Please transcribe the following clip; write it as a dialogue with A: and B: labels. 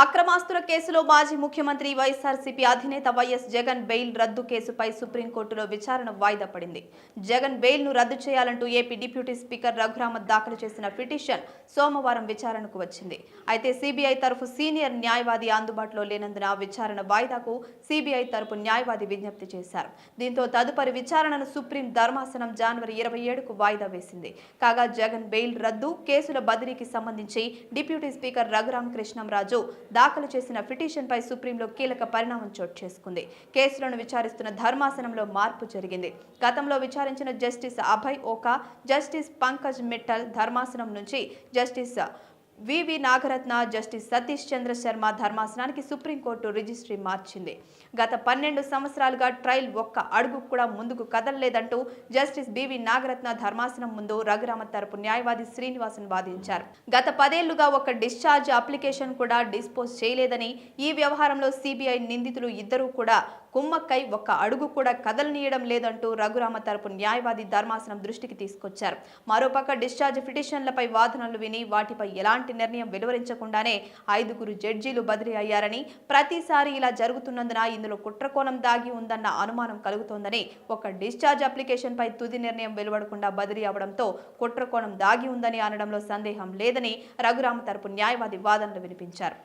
A: అక్రమాస్తుల కేసులో మాజీ ముఖ్యమంత్రి వైఎస్ఆర్సీపీ అధినేత వైఎస్ జగన్ బెయిల్ రద్దు కేసుపై సుప్రీంకోర్టులో విచారణ వాయిదా పడింది. జగన్ బెయిల్ను రద్దు చేయాలంటూ ఏపీ డిప్యూటీ స్పీకర్ రఘురామన్ దాఖలు చేసిన పిటిషన్ సోమవారం విచారణకు వచ్చింది. అయితే సీబీఐ తరఫు సీనియర్ న్యాయవాది అందుబాటులో లేనందున విచారణ వాయిదాకు సీబీఐ తరఫు న్యాయవాది విజ్ఞప్తి చేశారు. దీంతో తదుపరి విచారణను సుప్రీం ధర్మాసనం జనవరి 27కు వాయిదా వేసింది. కాగా జగన్ బెయిల్ రద్దు కేసుల బదిలీకి సంబంధించి డిప్యూటీ స్పీకర్ రఘురామకృష్ణంరాజు దాఖలు చేసిన పిటిషన్పై సుప్రీంలో కీలక పరిణామం చోటు చేసుకుంది. కేసులను విచారిస్తున్న ధర్మాసనంలో మార్పు జరిగింది. గతంలో విచారించిన జస్టిస్ అభయ్ ఓకా, జస్టిస్ పంకజ్ మిట్టల్ ధర్మాసనం నుంచి జస్టిస్ వివి నాగరత్న, జస్టిస్ సతీష్ చంద్ర శర్మ ధర్మాసనానికి సుప్రీంకోర్టు రిజిస్ట్రీ మార్చింది. గత 12 సంవత్సరాలుగా ట్రయల్ ఒక్క అడుగు కూడా ముందుకు కదలలేదంటూ జస్టిస్ బివి నాగరత్న ధర్మాసనం ముందు రఘురామ తరపు న్యాయవాది శ్రీనివాసన్ వాదించారు. గత 10 ఏళ్లుగా ఒక డిశ్చార్జ్ అప్లికేషన్ కూడా డిస్పోజ్ చేయలేదని, ఈ వ్యవహారంలో సిబిఐ నిందితులు ఇద్దరూ కూడా కుమ్మక్కై ఒక్క అడుగు కూడా కదలనీయడం లేదంటూ రఘురామ తరపు న్యాయవాది ధర్మాసనం దృష్టికి తీసుకొచ్చారు. మరోపక్క డిశ్చార్జ్ పిటిషన్లపై వాదనలు విని వాటిపై ఎలాంటి నిర్ణయం వెలువరించకుండానే 5గురు జడ్జీలు బదిలీ అయ్యారని, ప్రతిసారి ఇలా జరుగుతున్నందున ఇందులో కుట్రకోణం దాగి ఉందన్న అనుమానం కలుగుతోందని, ఒక డిశ్చార్జ్ అప్లికేషన్ పై తుది నిర్ణయం వెలువడకుండా బదిలీ అవడంతో కుట్రకోణం దాగి ఉందని అనడంలో సందేహం లేదని రఘురామ తరపు న్యాయవాది వాదనలు వినిపించారు.